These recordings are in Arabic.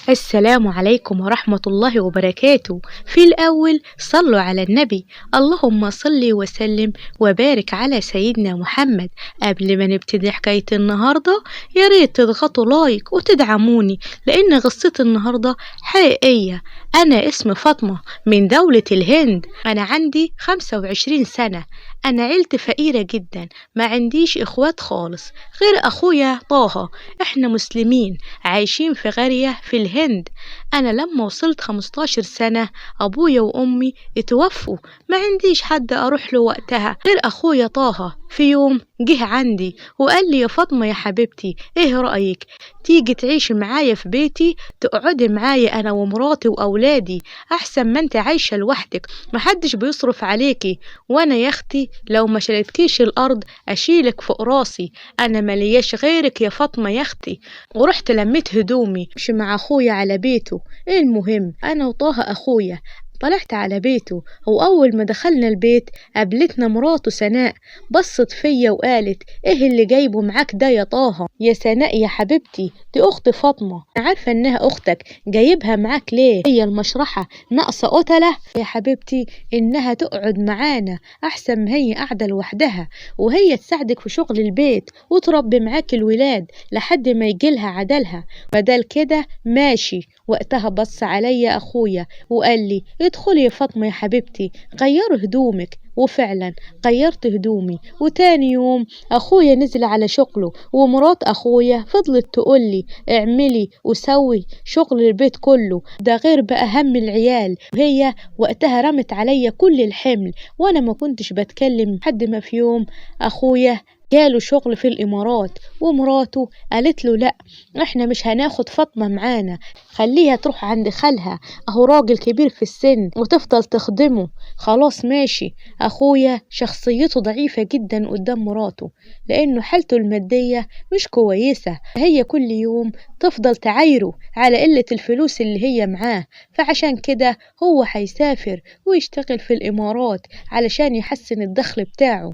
السلام عليكم ورحمة الله وبركاته. في الأول صلوا على النبي، اللهم صل وسلم وبارك على سيدنا محمد. قبل ما نبتدي حكاية النهاردة يا ريت تضغطوا لايك وتدعموني، لأن قصة النهاردة حقيقية. أنا اسمي فاطمة من دولة الهند، أنا عندي 25 سنة. أنا عيلتي فقيرة جدا، ما عنديش إخوات خالص غير أخويا طه. إحنا مسلمين عايشين في قرية في الهند. أنا لما وصلت 15 سنة أبويا وأمي اتوفوا، ما عنديش حد أروح له وقتها غير أخويا طه. في يوم جه عندي وقال لي يا فاطمة يا حبيبتي، إيه رأيك تيجي تعيش معايا في بيتي، تقعدي معايا أنا ومراتي وأولادي، أحسن ما أنت عايشة لوحدك، محدش بيصرف عليكي، وأنا يا أختي لو ما شلتكيش الأرض أشيلك فوق راسي، أنا ملياش غيرك يا فاطمة يا أختي. ورحت لميت هدومي مش مع أخويا على بيته. المهم أنا وطه أخويا طلعت على بيته، وأول ما دخلنا البيت قابلتنا مراته سناء، بصت فيا وقالت ايه اللي جايبه معاك ده يا طه؟ يا سناء يا حبيبتي دي أخت فاطمة، أنا عارفة إنها أختك، جايبها معاك ليه؟ هي المشرحة ناقصة قتلة؟ يا حبيبتي إنها تقعد معانا أحسن ما هي قاعدة لوحدها، وهي تساعدك في شغل البيت وتربي معاك الولاد لحد ما يجيلها عدلها، بدل كده ماشي. وقتها بص عليا أخويا وقال لي ادخلي يا فاطمة يا حبيبتي غيري هدومك. وفعلا غيرت هدومي، وتاني يوم أخويا نزل على شغله، ومرات أخويا فضلت تقولي اعملي وسوي شغل البيت كله، ده غير بقى هم العيال. وهي وقتها رمت عليا كل الحمل، وأنا ما كنتش بتكلم لحد ما في يوم أخويا جاله شغل في الإمارات، ومراته قالت له لا احنا مش هناخد فاطمة معانا، خليها تروح عند خالها، اهو راجل كبير في السن وتفضل تخدمه. خلاص ماشي. اخويا شخصيته ضعيفة جدا قدام مراته، لانه حالته المادية مش كويسة، هي كل يوم تفضل تعايره على قلة الفلوس اللي هي معاه، فعشان كده هو هيسافر ويشتغل في الإمارات علشان يحسن الدخل بتاعه.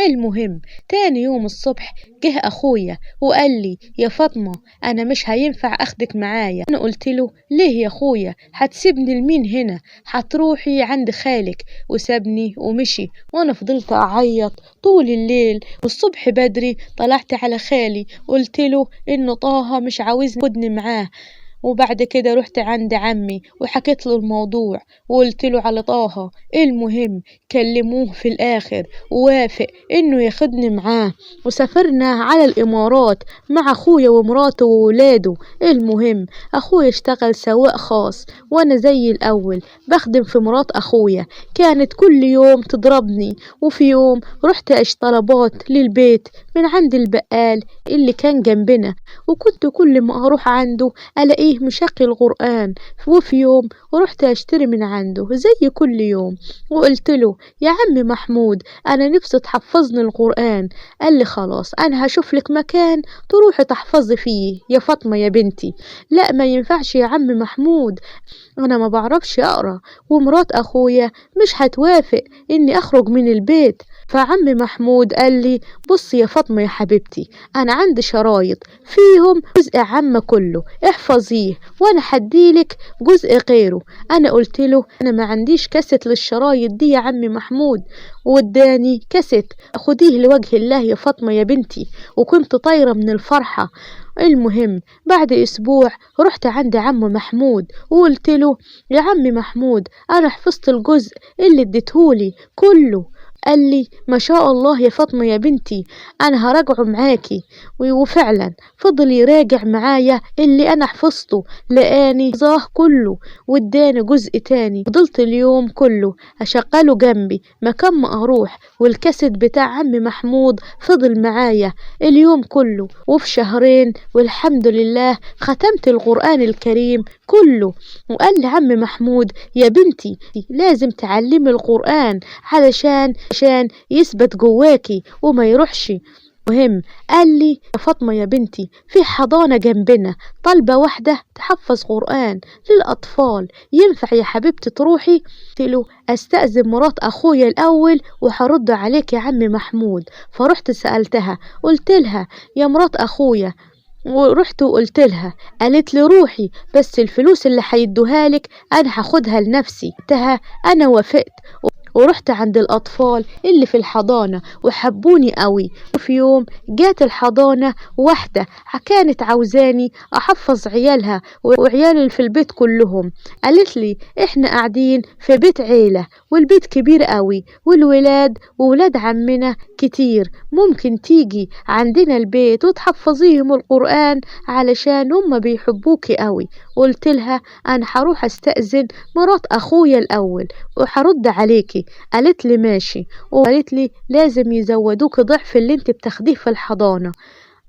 المهم تاني يوم الصبح جه أخويا وقال لي يا فاطمة أنا مش هينفع أخدك معايا. أنا قلت له ليه يا أخويا؟ هتسيبني لمين هنا؟ هتروحي عند خالك. وسابني ومشي، وأنا فضلت أعيط طول الليل. والصبح بدري طلعت على خالي قلت له إنه طه مش عاوزني أخدني معاه. وبعد كده رحت عند عمي وحكيت له الموضوع وقلت له على طه. المهم كلموه في الآخر ووافق إنه ياخدني معاه، وسافرنا على الإمارات مع أخويا ومراته وولاده. المهم أخويا اشتغل سواق خاص، وأنا زي الأول بخدم في مرات أخويا، كانت كل يوم تضربني. وفي يوم رحت طلبات للبيت من عند البقال اللي كان جنبنا، وكنت كل ما أروح عنده ألاقيه مشغل قرآن. وفي يوم ورحت أشتري من عنده زي كل يوم، وقلت له يا عم محمود أنا نفسي تحفظني القرآن. قال لي خلاص أنا هشوف لك مكان تروحي تحفظي فيه يا فاطمة يا بنتي. لا ما ينفعش يا عم محمود، أنا ما بعرفش أقرأ، ومرات أخويا مش هتوافق إني أخرج من البيت. فعم محمود قال لي بصي يا فاطمة يا حبيبتي أنا عندي شرايط فيهم جزء عم كله، احفظيه وأنا حديلك جزء غيره. أنا قلت له أنا ما عنديش كاسيت للشرايط دي يا عم محمود، واداني كاسيت. خديه لوجه الله يا فاطمة يا بنتي، وكنت طايرة من الفرحة. المهم بعد أسبوع رحت عند عم محمود وقلت له يا عم محمود أنا حفظت الجزء اللي اديتهولي كله. قال لي ما شاء الله يا فاطمة يا بنتي أنا هراجعه معاكي. وفعلا فضل يراجع معايا اللي أنا حفظته، لقاني حفظاه كله واداني جزء تاني. فضلت اليوم كله أشغله جنبي مكان ما أروح، والكاسيت بتاع عم محمود فضل معايا اليوم كله. وفي شهرين والحمد لله ختمت القرآن الكريم كله. وقال لي عم محمود يا بنتي لازم تعلمي القرآن علشان يثبت جواكي وما يروحش. مهم قال لي يا فاطمة يا بنتي في حضانة جنبنا طالبة واحدة تحفظ قرآن للأطفال، ينفع يا حبيبتي تروحي؟ قلت له أستأذن مرات أخويا الأول وهرد عليك يا عم محمود. فرحت سألتها قلت لها يا مرات أخويا ورحت وقلت لها. قالت لي روحي، بس الفلوس اللي هيدوها لك انا هاخدها لنفسي. وقتها انا وافقت ورحت عند الأطفال اللي في الحضانة وحبوني قوي. وفي يوم جات الحضانة واحدة كانت عاوزاني أحفظ عيالها وعيال اللي في البيت كلهم. قالت لي إحنا قاعدين في بيت عيلة والبيت كبير قوي والولاد وولاد عمنا كتير، ممكن تيجي عندنا البيت وتحفظيهم القرآن علشان هم بيحبوكي قوي. قلت لها أنا هروح أستأذن مرات أخويا الأول وهرد عليكي. قالت لي ماشي، وقالت لي لازم يزودوك ضعف اللي انت بتاخديه في الحضانة.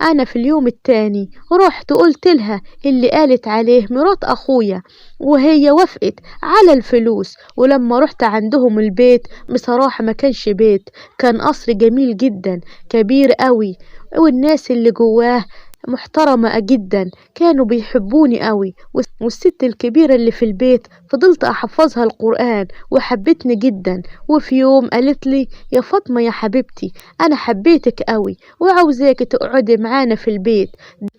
انا في اليوم التاني رحت قلت لها اللي قالت عليه مرات اخويا، وهي وافقت على الفلوس. ولما رحت عندهم البيت بصراحة ما كانش بيت، كان قصر جميل جدا كبير قوي، والناس اللي جواه محترمة جدا، كانوا بيحبوني قوي. والست الكبيرة اللي في البيت فضلت أحفظها القرآن وحبتني جدا. وفي يوم قالت لي يا فاطمة يا حبيبتي أنا حبيتك قوي وعاوزاك تقعدي معانا في البيت،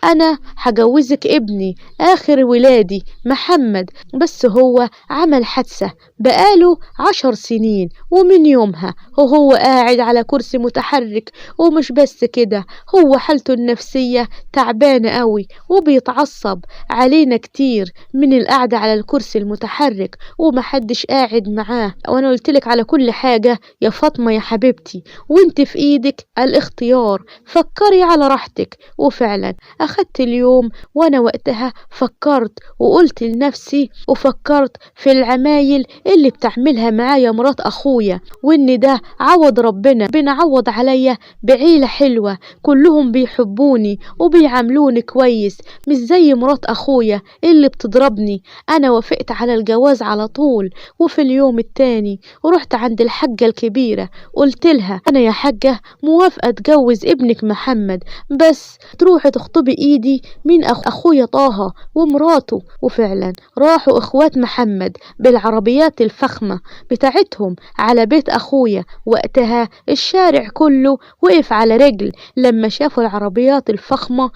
أنا هجوزك ابني آخر ولادي محمد، بس هو عمل حادثة بقاله 10 سنين، ومن يومها وهو قاعد على كرسي متحرك. ومش بس كده، هو حالته النفسية تعبانة قوي وبيتعصب علينا كتير من القعدة على الكرسي المتحرك ومحدش قاعد معاه. وانا قلتلك على كل حاجة يا فاطمة يا حبيبتي، وانت في ايدك الاختيار، فكري على راحتك. وفعلا اخدت اليوم وانا وقتها فكرت وقلت لنفسي وفكرت في العمايل اللي بتعملها معايا مرات اخويا، وان ده عوض ربنا عوض عليا بعيلة حلوة كلهم بيحبوني وبيعاملوني كويس، مش زي مرات اخويا اللي بتضربني. انا وافقت على الجواز على طول. وفي اليوم التاني ورحت عند الحاجة الكبيرة قلت لها انا يا حاجة موافقة اتجوز ابنك محمد، بس تروحي تخطبي ايدي من اخويا طه ومراته. وفعلا راحوا اخوات محمد بالعربيات الفخمة بتاعتهم على بيت اخويا. وقتها الشارع كله وقف على رجل لما شافوا العربيات الفخمة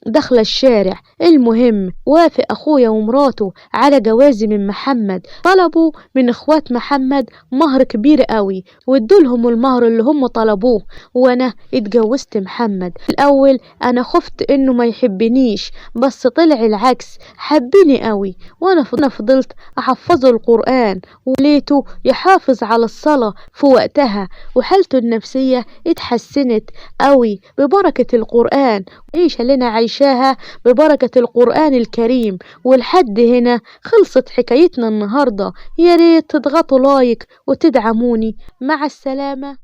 دخل الشارع. المهم وافق اخويا ومراته على جوازي من محمد. طلبوا من اخوات محمد مهر كبير قوي وادولهم المهر اللي هم طلبوه، وانا اتجوزت محمد. الاول انا خفت انه ما يحبنيش، بس طلع العكس، حبني قوي. وانا فضلت احفظه القرآن وليته يحافظ على الصلاة في وقتها، وحالته النفسية اتحسنت قوي ببركة القرآن. عيشة لنا عيشاها ببركة القرآن الكريم. ولحد هنا خلصت حكايتنا النهاردة، يا ريت تضغطوا لايك وتدعموني. مع السلامة.